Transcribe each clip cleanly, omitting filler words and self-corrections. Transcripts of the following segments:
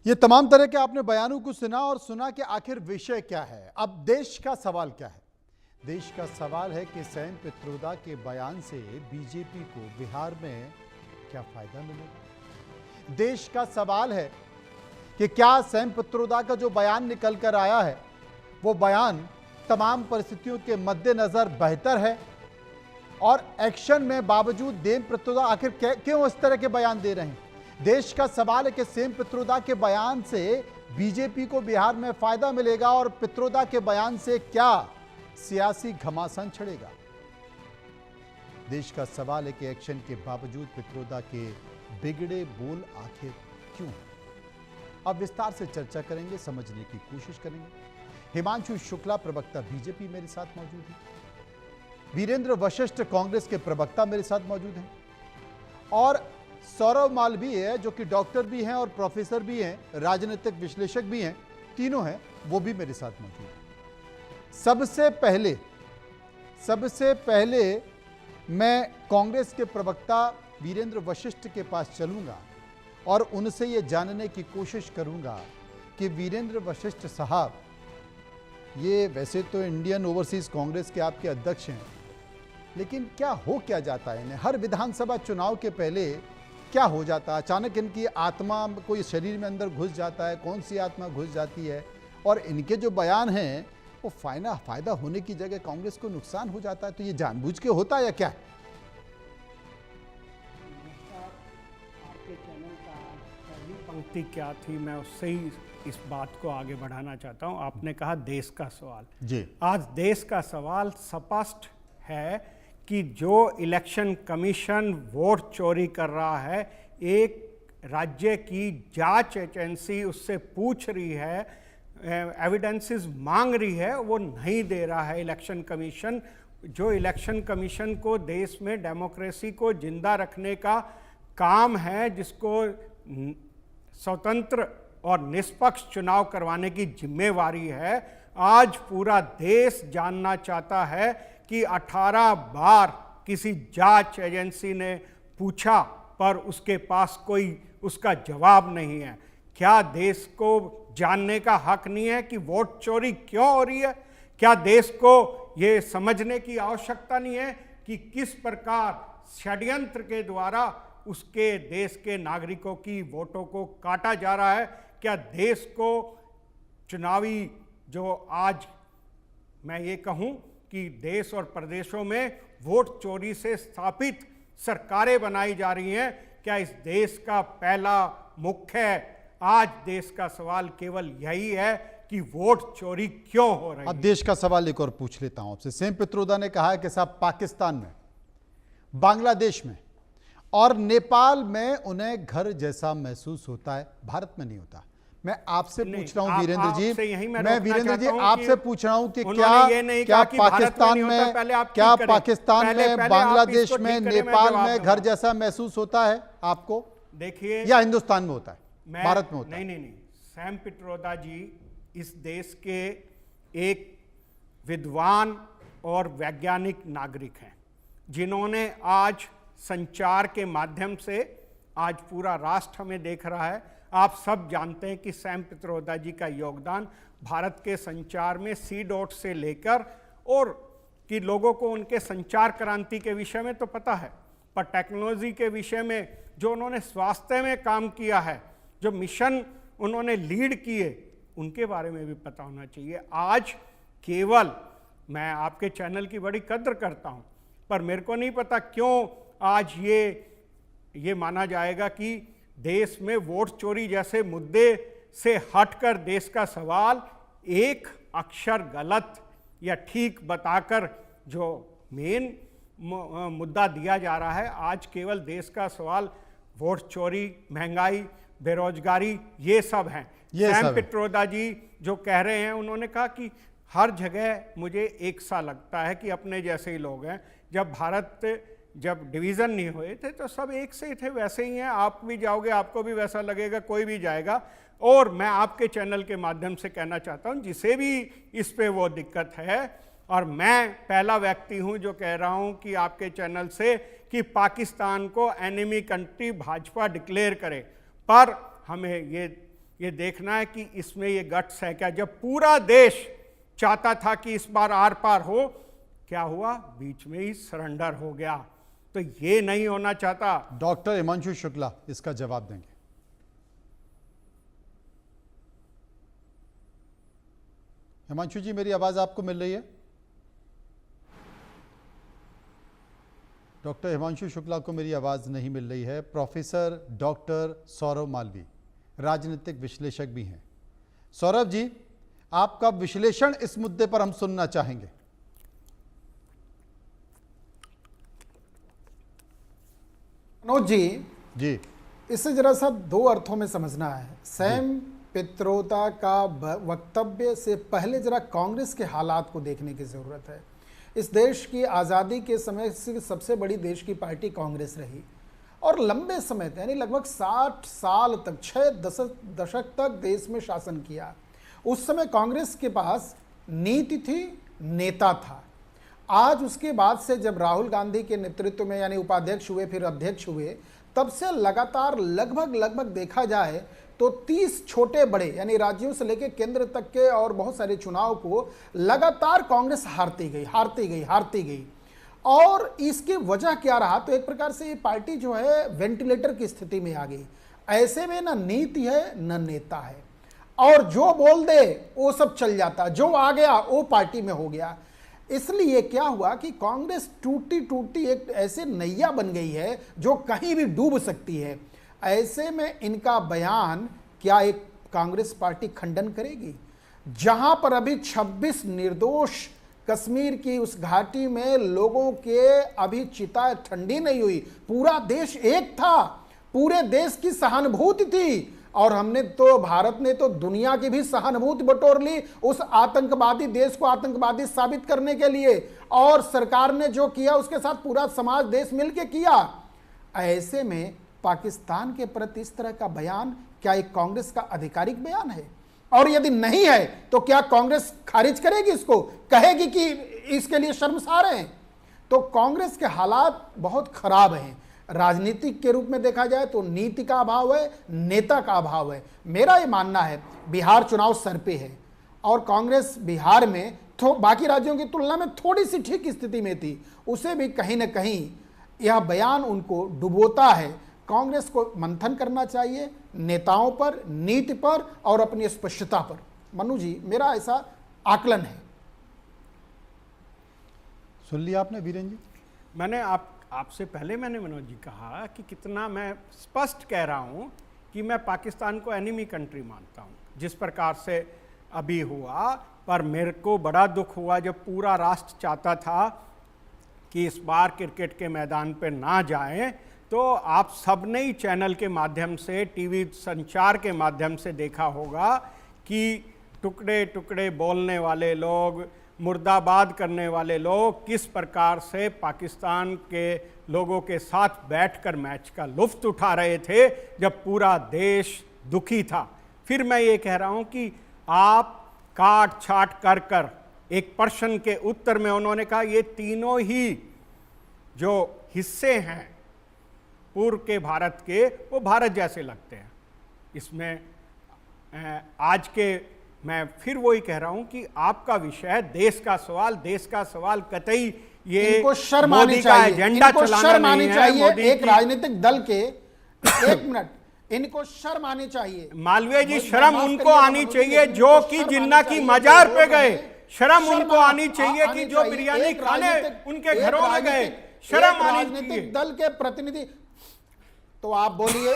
ये तमाम तरह के आपने बयानों को सुना और सुना कि आखिर विषय क्या है। अब देश का सवाल क्या है? देश का सवाल है कि सैम पित्रोदा के बयान से बीजेपी को बिहार में क्या फायदा मिलेगा। देश का सवाल है कि क्या सैम पित्रोदा का जो बयान निकल कर आया है वो बयान तमाम परिस्थितियों के मद्देनजर बेहतर है, और एक्शन में बावजूद सैम पित्रोदा आखिर क्यों इस तरह के बयान दे रहे हैं। देश का सवाल है कि सैम पित्रोदा के बयान से बीजेपी को बिहार में फायदा मिलेगा और पित्रोदा के बयान से क्या सियासी घमासान छिड़ेगा। देश का सवाल है कि एक्शन के बावजूद पित्रोदा के बिगड़े बोल आखिर क्यों। अब विस्तार से चर्चा करेंगे, समझने की कोशिश करेंगे। हिमांशु शुक्ला प्रवक्ता बीजेपी मेरे साथ मौजूद है, वीरेंद्र वशिष्ठ कांग्रेस के प्रवक्ता मेरे साथ मौजूद हैं, और सौरभ मालवीय जो कि डॉक्टर भी हैं और प्रोफेसर भी हैं, राजनीतिक विश्लेषक भी हैं, तीनों हैं, वो भी मेरे साथ मौजूद हैं। सबसे पहले मैं कांग्रेस के प्रवक्ता वीरेंद्र वशिष्ठ के पास चलूंगा और उनसे ये जानने की कोशिश करूंगा कि वीरेंद्र वशिष्ठ साहब, ये वैसे तो इंडियन ओवरसीज कांग्रेस के आपके अध्यक्ष हैं, लेकिन क्या जाता है इन्हें हर विधानसभा चुनाव के पहले क्या हो जाता है? अचानक इनकी आत्मा कोई शरीर में अंदर घुस जाता है, कौन सी आत्मा घुस जाती है, और इनके जो बयान हैं वो फायदा होने की जगह कांग्रेस को नुकसान हो जाता है। तो ये जानबूझ के होता है या क्या? आपके चैनल का पहली पंक्ति क्या थी, मैं उससे ही इस बात को आगे बढ़ाना चाहता हूं। आपने कहा देश का सवाल जी। आज देश का सवाल स्पष्ट है कि जो इलेक्शन कमीशन वोट चोरी कर रहा है, एक राज्य की जांच एजेंसी उससे पूछ रही है, एविडेंसेस मांग रही है, वो नहीं दे रहा है इलेक्शन कमीशन। जो इलेक्शन कमीशन को देश में डेमोक्रेसी को जिंदा रखने का काम है, जिसको स्वतंत्र और निष्पक्ष चुनाव करवाने की जिम्मेवारी है, आज पूरा देश जानना चाहता है कि 18 बार किसी जांच एजेंसी ने पूछा पर उसके पास कोई उसका जवाब नहीं है। क्या देश को जानने का हक नहीं है कि वोट चोरी क्यों हो रही है? क्या देश को ये समझने की आवश्यकता नहीं है कि किस प्रकार षड्यंत्र के द्वारा उसके देश के नागरिकों की वोटों को काटा जा रहा है? क्या देश को चुनावी जो आज मैं ये कहूं कि देश और प्रदेशों में वोट चोरी से स्थापित सरकारें बनाई जा रही हैं, क्या इस देश का पहला मुख्य आज देश का सवाल केवल यही है कि वोट चोरी क्यों हो रही है? अब देश का सवाल एक और पूछ लेता हूं आपसे। सैम पित्रोदा ने कहा है कि साहब पाकिस्तान में, बांग्लादेश में और नेपाल में उन्हें घर जैसा महसूस होता है, भारत में नहीं होता। मैं आपसे पूछ रहा हूं वीरेंद्र जी, मैं वीरेंद्र जी आपसे पूछ रहा हूं कि क्या पाकिस्तान में, बांग्लादेश में, नेपाल में घर जैसा महसूस होता है आपको? देखिए, या हिंदुस्तान में होता है, भारत में होता है? नहीं। सैम पित्रोदा जी इस देश के एक विद्वान और वैज्ञानिक नागरिक हैं, जिन्होंने आज संचार के माध्यम से, आज पूरा राष्ट्र हमें देख रहा है, आप सब जानते हैं कि सैम पित्रोदा जी का योगदान भारत के संचार में C.डॉट से लेकर, और कि लोगों को उनके संचार क्रांति के विषय में तो पता है, पर टेक्नोलॉजी के विषय में जो उन्होंने स्वास्थ्य में काम किया है, जो मिशन उन्होंने लीड किए, उनके बारे में भी पता होना चाहिए। आज केवल मैं आपके चैनल की बड़ी कद्र करता हूं, पर मेरे को नहीं पता क्यों आज ये माना जाएगा कि देश में वोट चोरी जैसे मुद्दे से हटकर देश का सवाल एक अक्षर गलत या ठीक बताकर जो मेन मुद्दा दिया जा रहा है, आज केवल देश का सवाल वोट चोरी, महंगाई, बेरोजगारी, ये सब हैं। सैम पित्रोदा जी जो कह रहे हैं, उन्होंने कहा कि हर जगह मुझे एक सा लगता है कि अपने जैसे ही लोग हैं। जब डिवीज़न नहीं हुए थे तो सब एक से ही थे, वैसे ही हैं। आप भी जाओगे आपको भी वैसा लगेगा, कोई भी जाएगा। और मैं आपके चैनल के माध्यम से कहना चाहता हूं, जिसे भी इस पे वो दिक्कत है, और मैं पहला व्यक्ति हूं जो कह रहा हूं कि आपके चैनल से कि पाकिस्तान को एनिमी कंट्री भाजपा डिक्लेयर करे, पर हमें ये ये देखना है कि इसमें ये गट्स है क्या। जब पूरा देश चाहता था कि इस बार आर पार हो, क्या हुआ, बीच में ही सरेंडर हो गया। तो ये नहीं होना चाहता। डॉक्टर हिमांशु शुक्ला इसका जवाब देंगे। हिमांशु जी, मेरी आवाज आपको मिल रही है? डॉक्टर हिमांशु शुक्ला को मेरी आवाज नहीं मिल रही है। प्रोफेसर डॉक्टर सौरभ मालवीय राजनीतिक विश्लेषक भी हैं। सौरभ जी, आपका विश्लेषण इस मुद्दे पर हम सुनना चाहेंगे। मनोज जी, इसे जरा सा दो अर्थों में समझना है। सैम पित्रोदा का वक्तव्य से पहले जरा कांग्रेस के हालात को देखने की जरूरत है। इस देश की आज़ादी के समय से सबसे बड़ी देश की पार्टी कांग्रेस रही और लंबे समय तक, यानी लगभग 60 साल तक, 6 दशक तक देश में शासन किया। उस समय कांग्रेस के पास नीति थी, नेता था। आज उसके बाद से जब राहुल गांधी के नेतृत्व में यानी उपाध्यक्ष हुए, फिर अध्यक्ष हुए, तब से लगातार लगभग देखा जाए तो 30 छोटे बड़े यानी राज्यों से लेकर केंद्र तक के और बहुत सारे चुनाव को लगातार कांग्रेस हारती गई। और इसकी वजह क्या रहा, तो एक प्रकार से ये पार्टी जो है वेंटिलेटर की स्थिति में आ गई। ऐसे में ना नीति है न नेता है, और जो बोल दे वो सब चल जाता, जो आ गया वो पार्टी में हो गया। इसलिए क्या हुआ कि कांग्रेस टूटी एक ऐसे नैया बन गई है जो कहीं भी डूब सकती है। ऐसे में इनका बयान क्या एक कांग्रेस पार्टी खंडन करेगी? जहां पर अभी 26 निर्दोष कश्मीर की उस घाटी में लोगों के अभी चिता ठंडी नहीं हुई, पूरा देश एक था, पूरे देश की सहानुभूति थी, और हमने तो, भारत ने तो दुनिया की भी सहानुभूति बटोर ली उस आतंकवादी देश को आतंकवादी साबित करने के लिए, और सरकार ने जो किया उसके साथ पूरा समाज देश मिलकर किया। ऐसे में पाकिस्तान के प्रति इस तरह का बयान क्या एक कांग्रेस का आधिकारिक बयान है? और यदि नहीं है तो क्या कांग्रेस खारिज करेगी इसको, कहेगी कि इसके लिए शर्मसार हैं? तो कांग्रेस के हालात बहुत खराब हैं। राजनीतिक के रूप में देखा जाए तो नीति का अभाव है, नेता का अभाव है। मेरा ये मानना है बिहार चुनाव सर पे है और कांग्रेस बिहार में बाकी राज्यों की तुलना में थोड़ी सी ठीक स्थिति में थी, उसे भी कहीं ना कहीं यह बयान उनको डुबोता है। कांग्रेस को मंथन करना चाहिए नेताओं पर, नीति पर और अपनी स्पष्टता पर। मनु जी, मेरा ऐसा आकलन है। सुन लिया आपने वीरेंद्र जी? मैंने आपसे पहले मैंने मनोज जी कहा कि कितना मैं स्पष्ट कह रहा हूं कि मैं पाकिस्तान को एनिमी कंट्री मानता हूं जिस प्रकार से अभी हुआ। पर मेरे को बड़ा दुख हुआ जब पूरा राष्ट्र चाहता था कि इस बार क्रिकेट के मैदान पे ना जाएं, तो आप सब ने ही चैनल के माध्यम से, टीवी संचार के माध्यम से देखा होगा कि टुकड़े टुकड़े बोलने वाले लोग, मुर्दाबाद करने वाले लोग किस प्रकार से पाकिस्तान के लोगों के साथ बैठकर मैच का लुत्फ उठा रहे थे जब पूरा देश दुखी था। फिर मैं ये कह रहा हूं कि आप काट छाट कर कर एक प्रश्न के उत्तर में उन्होंने कहा ये तीनों ही जो हिस्से हैं पूर्व के भारत के, वो भारत जैसे लगते हैं। इसमें आज के मैं फिर वही कह रहा हूं कि आपका विषय देश का सवाल कतई ये इनको शर्म आनी चाहिए, एजेंडा चलाना नहीं है मोदी एक राजनीतिक दल के। एक मिनट, इनको शर्म आनी चाहिए। मालवीय जी, शर्म उनको आनी चाहिए जो कि जिन्ना की मजार पे गए, शर्म उनको आनी चाहिए कि जो बिरयानी खाने उनके घरों में गए, शर्म आनी चाहिए। राजनीतिक दल के प्रतिनिधि तो आप बोलिए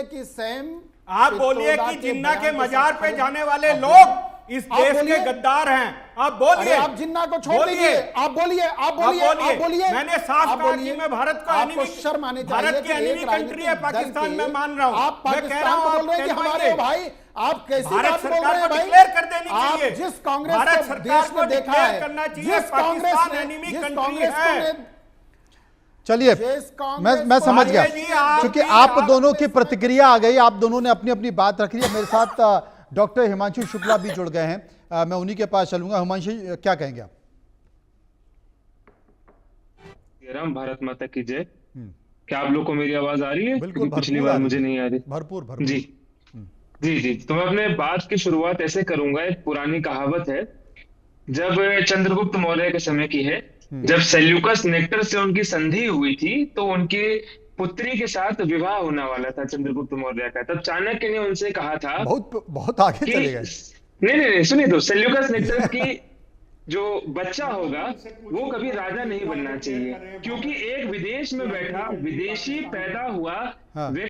कि सैम, आप बोलिए कि जिन्ना के मजार पे जाने वाले लोग इस देश के गद्दार हैं। आप बोलिए। आप जिन्ना को छोड़ दीजिए, आप बोलिए। मैंने साफ कहा कि मैं भारत को एनिमी, शर्म आनी चाहिए। भारत की एनिमी कंट्री है पाकिस्तान, मैं मान रहा हूं। आप पाकिस्तान को बोल रहे हैं कि हमारे भाई, आप कैसी बात बोल रहे हैं भाई? डिक्लेयर कर देनी आप चाहिए। जिस कांग्रेस भारत को सरकार देश को में देखा डिक्लेयर है, करना चाहिए जिस कांग्रेस पाकिस्तान ने, एनिमी जिस कंट्री कांग्रेस है। को चलिए, मैं समझ गया क्योंकि आप दोनों की प्रतिक्रिया आ गई, आप दोनों ने अपनी अपनी बात रख ली है। मेरे साथ डॉक्टर हिमांशु शुक्ला भी जुड़ गए हैं, मैं उन्हीं के पास चलूंगा। हिमांशु, क्या कहेंगे आप? राम, भारत माता की जय। क्या आप लोग को मेरी आवाज आ रही है? बिल्कुल क्योंकि पिछली भरपूर आ बार रही मुझे है। नहीं आ रही। भरपूर भरपूर। जी जी जी, तो मैं अपने बात की शुरुआत ऐसे करूंगा। एक पुरानी कहावत है, जब चंद्रगुप्त मौर्य के समय की है। जब सेल्यूकस नेक्टर से उनकी संधि हुई थी, तो उनकी पुत्री के साथ विवाह होने वाला था चंद्रगुप्त मौर्य का। तब चाणक्य ने उनसे कहा था बहुत बहुत आगे कि चले गए। नहीं नहीं नहीं, सुनिए तो, सेल्यूकस नेक्टर की जो बच्चा होगा वो कभी राजा नहीं बनना चाहिए, क्योंकि एक विदेश में बैठा विदेशी पैदा हुआ हाँ।